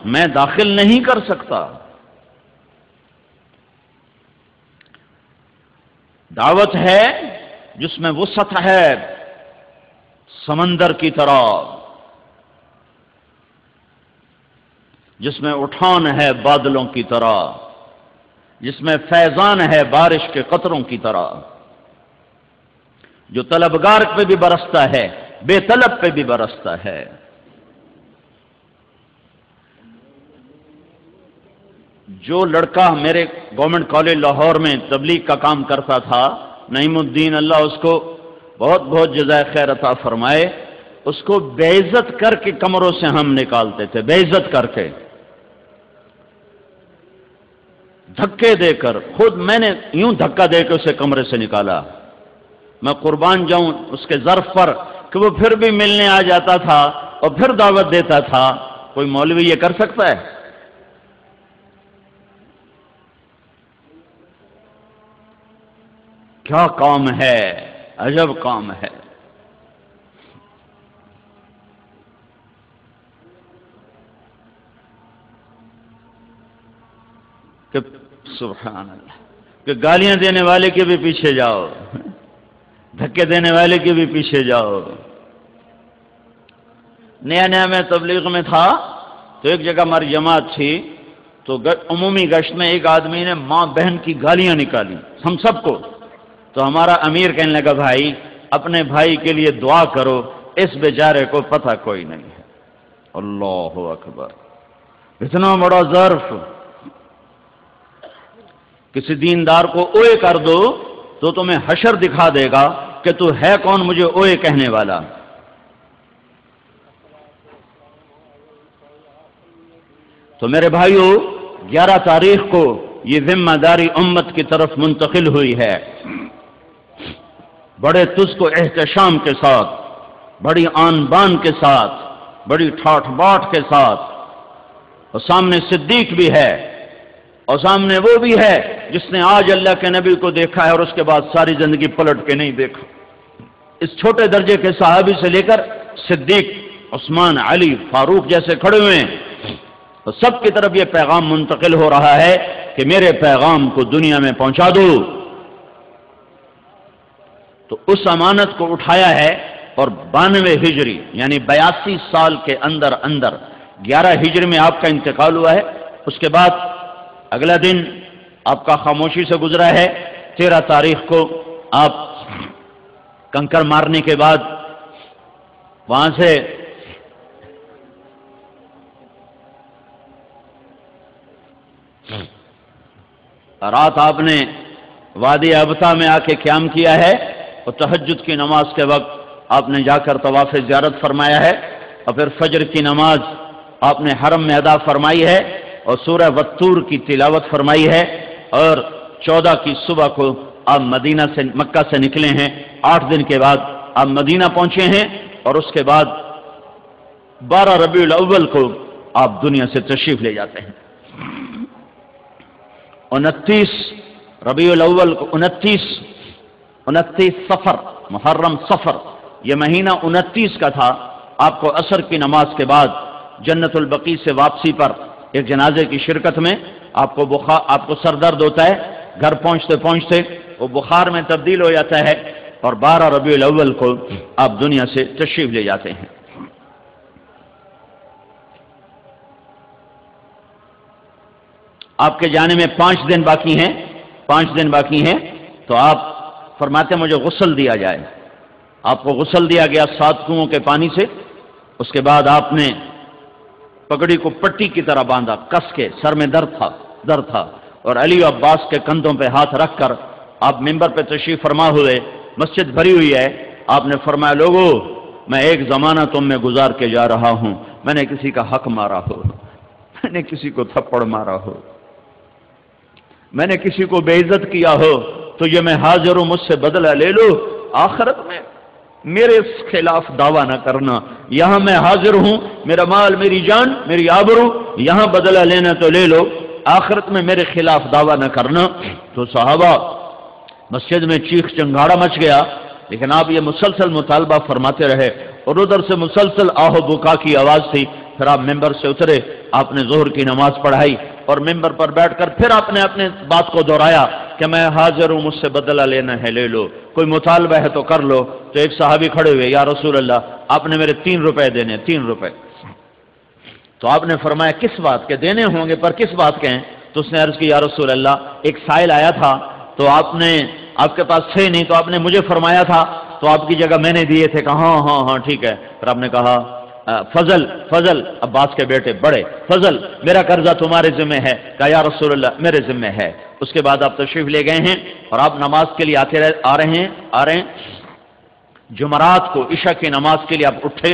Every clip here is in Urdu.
میں داخل نہیں کر سکتا۔ دعوت ہے جس میں وسعت ہے سمندر کی طرح، جس میں اٹھان ہے بادلوں کی طرح، جس میں فیضان ہے بارش کے قطروں کی طرح، جو طلبگار پہ بھی برستا ہے، بے طلب پہ بھی برستا ہے۔ جو لڑکا میرے گورنمنٹ کالج لاہور میں تبلیغ کا کام کرتا تھا، نعیم الدین، اللہ اس کو بہت بہت جزائے خیر عطا فرمائے، اس کو بے عزت کر کے کمروں سے ہم نکالتے تھے، بے عزت کر کے، دھکے دے کر، خود میں نے یوں دھکا دے کے اسے کمرے سے نکالا۔ میں قربان جاؤں اس کے ظرف پر کہ وہ پھر بھی ملنے آ جاتا تھا اور پھر دعوت دیتا تھا۔ کوئی مولوی یہ کر سکتا ہے؟ کیا کام ہے، عجب کام ہے۔ کہ سبحان اللہ، کہ گالیاں دینے والے کے بھی پیچھے جاؤ، دھکے دینے والے کے بھی پیچھے جاؤ۔ نیا نیا میں تبلیغ میں تھا تو ایک جگہ ہماری جماعت تھی، تو عمومی گشت میں ایک آدمی نے ماں بہن کی گالیاں نکالی ہم سب کو، تو ہمارا امیر کہنے لگا بھائی اپنے بھائی کے لیے دعا کرو، اس بیچارے کو پتہ کوئی نہیں ہے۔ اللہ اکبر، اتنا بڑا ظرف۔ کسی دیندار کو اوئے کر دو تو تمہیں حشر دکھا دے گا کہ تو ہے کون مجھے اوئے کہنے والا۔ تو میرے بھائیو، 11 تاریخ کو یہ ذمہ داری امت کی طرف منتقل ہوئی ہے، بڑے تجھ کو احتشام کے ساتھ، بڑی آن بان کے ساتھ، بڑی ٹھاٹ باٹ کے ساتھ، اور سامنے صدیق بھی ہے، اور سامنے وہ بھی ہے جس نے آج اللہ کے نبی کو دیکھا ہے اور اس کے بعد ساری زندگی پلٹ کے نہیں دیکھا۔ اس چھوٹے درجے کے صحابی سے لے کر صدیق، عثمان، علی، فاروق جیسے کھڑے ہوئے ہیں، تو سب کی طرف یہ پیغام منتقل ہو رہا ہے کہ میرے پیغام کو دنیا میں پہنچا دو۔ تو اس امانت کو اٹھایا ہے، اور 92 ہجری یعنی 82 سال کے اندر 11 ہجری میں آپ کا انتقال ہوا ہے۔ اس کے بعد اگلا دن آپ کا خاموشی سے گزرا ہے۔ 13 تاریخ کو آپ کنکر مارنے کے بعد وہاں سے رات آپ نے وادی ابتا میں آ کے قیام کیا ہے، اور تہجد کی نماز کے وقت آپ نے جا کر طواف زیارت فرمایا ہے، اور پھر فجر کی نماز آپ نے حرم میں ادا فرمائی ہے، اور سورہ والطور کی تلاوت فرمائی ہے، اور 14 کی صبح کو آپ مکہ سے نکلے ہیں۔ 8 دن کے بعد آپ مدینہ پہنچے ہیں، اور اس کے بعد 12 ربیع الاول کو آپ دنیا سے تشریف لے جاتے ہیں۔ 29 ربیع الاول کو 29 صفر، محرم صفر، یہ مہینہ 29 کا تھا۔ آپ کو عصر کی نماز کے بعد جنت البقیع سے واپسی پر ایک جنازے کی شرکت میں آپ کو سر درد ہوتا ہے، گھر پہنچتے پہنچتے وہ بخار میں تبدیل ہو جاتا ہے، اور 12 ربیع الاول کو آپ دنیا سے تشریف لے جاتے ہیں۔ آپ کے جانے میں 5 دن باقی ہیں، 5 دن باقی ہیں، تو آپ فرماتے ہیں مجھے غسل دیا جائے۔ آپ کو غسل دیا گیا 7 کنوؤں کے پانی سے۔ اس کے بعد آپ نے پگڑی کو پٹی کی طرح باندھا، کس کے، سر میں درد تھا، اور علی و عباس کے کندھوں پہ ہاتھ رکھ کر آپ ممبر پہ تشریف فرما ہوئے، مسجد بھری ہوئی ہے۔ آپ نے فرمایا لوگو، میں ایک زمانہ تم میں گزار کے جا رہا ہوں، میں نے کسی کا حق مارا ہو، میں نے کسی کو تھپڑ مارا ہو، میں نے کسی کو بے عزت کیا ہو، تو یہ میں حاضر ہوں، مجھ سے بدلہ لے لو۔ آخرت میں میرے خلاف دعویٰ نہ کرنا، یہاں میں حاضر ہوں، میرا مال، میری جان، میری آبرو، یہاں بدلہ لینا تو لے لو، آخرت میں میرے خلاف دعویٰ نہ کرنا۔ تو صحابہ مسجد میں چیخ چنگاڑا مچ گیا، لیکن آپ یہ مسلسل مطالبہ فرماتے رہے، اور ادھر سے مسلسل آہ و بکا کی آواز تھی پھر آپ ممبر سے اترے، آپ نے ظہر کی نماز پڑھائی اور ممبر پر بیٹھ کر پھر آپ نے اپنے بات کو دہرایا کہ میں حاضر ہوں، مجھ سے بدلہ لینا ہے لے لو، کوئی مطالبہ ہے تو کر لو۔ تو ایک صحابی کھڑے ہوئے، یا رسول اللہ آپ نے میرے 3 روپے دینے، 3 روپے۔ تو آپ نے فرمایا کس بات کے دینے ہوں گے، پر کس بات کے ہیں؟ تو اس نے عرض کی یا رسول اللہ ایک سائل آیا تھا تو آپ کے پاس تھے نہیں، تو آپ نے مجھے فرمایا تھا تو آپ کی جگہ میں نے دیے تھے۔ کہا ہاں ہاں ہاں ٹھیک ہے۔ پھر آپ نے کہا فضل عباس کے بیٹے بڑے، فضل میرا قرضہ تمہارے ذمہ ہے۔ کہا یا رسول اللہ میرے ذمہ ہے۔ اس کے بعد آپ تشریف لے گئے ہیں اور آپ نماز کے لیے آ رہے ہیں۔ جمعرات کو عشاء کی نماز کے لیے آپ اٹھے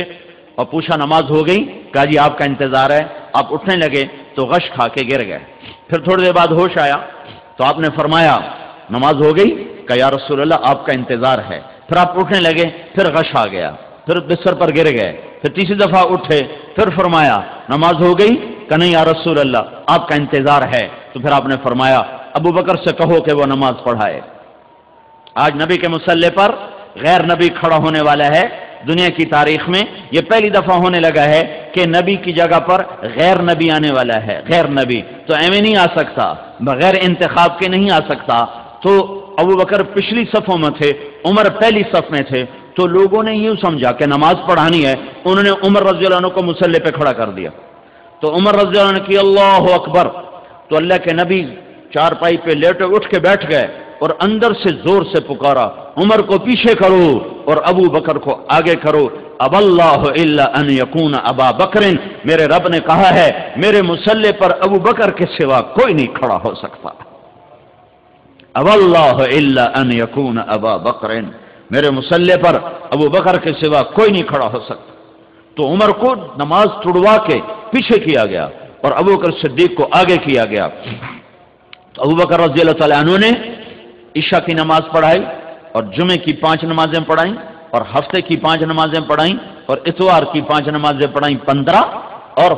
اور پوچھا نماز ہو گئی؟ کہا جی آپ کا انتظار ہے۔ آپ اٹھنے لگے تو غش کھا کے گر گئے۔ پھر تھوڑی دیر بعد ہوش آیا تو آپ نے فرمایا نماز ہو گئی؟ کہا یا رسول اللہ آپ کا انتظار ہے۔ پھر آپ اٹھنے لگے، پھر غش آ گیا، پھر بستر پر گر گئے، پھر تیسری دفعہ اٹھے، پھر فرمایا نماز ہو گئی؟ کہ نہیں یا رسول اللہ آپ کا انتظار ہے۔ تو پھر آپ نے فرمایا ابو بکر سے کہو کہ وہ نماز پڑھائے۔ آج نبی کے مصلی پر غیر نبی کھڑا ہونے والا ہے۔ دنیا کی تاریخ میں یہ پہلی دفعہ ہونے لگا ہے کہ نبی کی جگہ پر غیر نبی آنے والا ہے۔ غیر نبی تو ایویں نہیں آ سکتا، بغیر انتخاب کے نہیں آ سکتا۔ تو ابو بکر پچھلی صفوں میں تھے، عمر پہلی صف میں تھے، تو لوگوں نے یوں سمجھا کہ نماز پڑھانی ہے، انہوں نے عمر رضی اللہ عنہ کو مصلی پہ کھڑا کر دیا۔ تو عمر رضی اللہ عنہ کی اللہ اکبر، تو اللہ کے نبی چارپائی پہ لیٹے اٹھ کے بیٹھ گئے اور اندر سے زور سے پکارا عمر کو پیچھے کرو اور ابو بکر کو آگے کرو۔ اب اللہ الا ان یکون ابا بکر، میرے رب نے کہا ہے میرے مصلی پر ابو بکر کے سوا کوئی نہیں کھڑا ہو سکتا۔ اب اللہ الا ان یکون ابا بکر، میرے مصلی پر ابو بکر کے سوا کوئی نہیں کھڑا ہو سکتا۔ تو عمر کو نماز چھڑوا کے پیچھے کیا گیا اور ابو بکر صدیق کو آگے کیا گیا۔ تو ابو بکر رضی اللہ تعالیٰ عنہ نے عشاء کی نماز پڑھائی اور جمعے کی 5 نمازیں پڑھائیں اور ہفتے کی 5 نمازیں پڑھائیں اور اتوار کی 5 نمازیں پڑھائیں 15 اور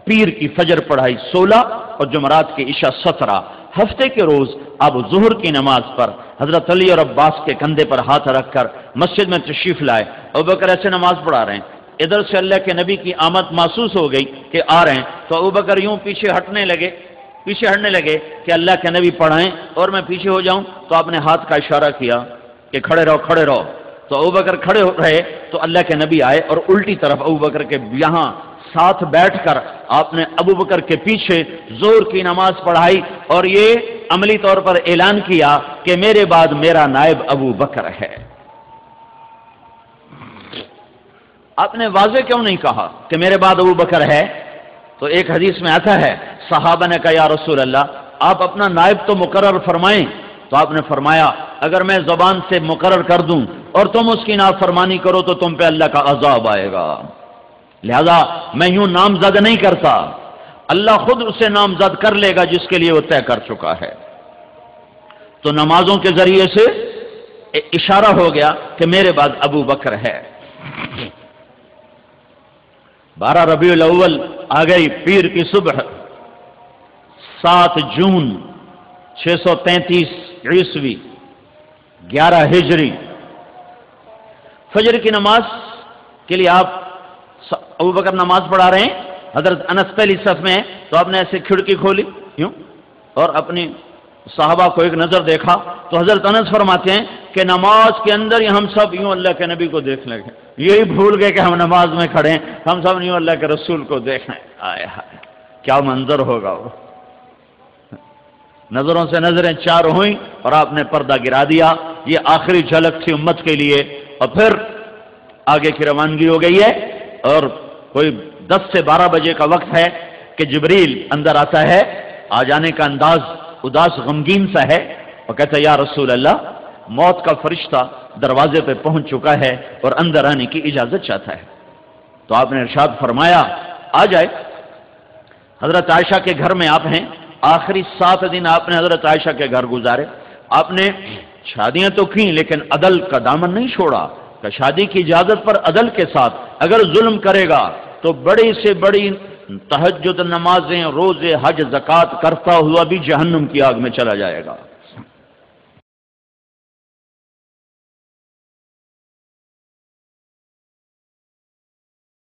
پیر کی فجر پڑھائی 16 اور جمعرات کی عشاء 17۔ ہفتے کے روز آپ ظہر کی نماز پر حضرت علی اور عباس کے کندھے پر ہاتھ رکھ کر مسجد میں تشریف لائے۔ ابو بکر ایسے نماز پڑھا رہے ہیں، ادھر سے اللہ کے نبی کی آمد محسوس ہو گئی کہ آ رہے ہیں، تو ابو بکر یوں پیچھے ہٹنے لگے کہ اللہ کے نبی پڑھائیں اور میں پیچھے ہو جاؤں۔ تو آپ نے ہاتھ کا اشارہ کیا کہ کھڑے رہو۔ تو ابو بکر کھڑے رہے تو اللہ کے نبی آئے اور الٹی طرف ابو بکر کے یہاں ساتھ بیٹھ کر آپ نے ابو بکر کے پیچھے ظہر کی نماز پڑھائی اور یہ عملی طور پر اعلان کیا کہ میرے بعد میرا نائب ابو بکر ہے۔ آپ نے واضح کیوں نہیں کہا کہ میرے بعد ابو بکر ہے؟ تو ایک حدیث میں آتا ہے صحابہ نے کہا یا رسول اللہ آپ اپنا نائب تو مقرر فرمائیں۔ تو آپ نے فرمایا اگر میں زبان سے مقرر کر دوں اور تم اس کی نافرمانی کرو تو تم پہ اللہ کا عذاب آئے گا، لہذا میں یوں نامزد نہیں کرتا، اللہ خود اسے نامزد کر لے گا جس کے لیے وہ طے کر چکا ہے۔ تو نمازوں کے ذریعے سے اشارہ ہو گیا کہ میرے بعد ابو بکر ہے۔ 12 ربیع الاول آ گئی، پیر کی صبح 7 جون 633 عیسوی 11 ہجری۔ فجر کی نماز کے لیے آپ ابو بکر نماز پڑھا رہے ہیں، حضرت انس پہلی صف میں، تو آپ نے ایسے کھڑکی کھولی یوں اور اپنی صحابہ کو ایک نظر دیکھا۔ تو حضرت انس فرماتے ہیں کہ نماز کے اندر ہی ہم سب یوں اللہ کے نبی کو دیکھ لگے، یہی بھول گئے کہ ہم نماز میں کھڑے ہیں، ہم سب یوں اللہ کے رسول کو دیکھ رہے ہیں۔ آئے ہائے کیا منظر ہوگا وہ! نظروں سے نظریں چار ہوئیں اور آپ نے پردہ گرا دیا۔ یہ آخری جھلک تھی امت کے لیے، اور پھر آگے کی روانگی ہو گئی ہے اور کوئی 10 سے 12 بجے کا وقت ہے کہ جبریل اندر آتا ہے، آ جانے کا انداز اداس غمگین سا ہے اور کہتا ہے یا رسول اللہ موت کا فرشتہ دروازے پہ پہنچ چکا ہے اور اندر آنے کی اجازت چاہتا ہے۔ تو آپ نے ارشاد فرمایا آ جائے۔ حضرت عائشہ کے گھر میں آپ ہیں، آخری 7 دن آپ نے حضرت عائشہ کے گھر گزارے۔ آپ نے شادیاں تو کی لیکن عدل کا دامن نہیں چھوڑا کہ شادی کی اجازت پر عدل کے ساتھ اگر ظلم کرے گا تو بڑی سے بڑی تہجد نمازیں، روزے، حج، زکوٰۃ کرتا ہوا بھی جہنم کی آگ میں چلا جائے گا۔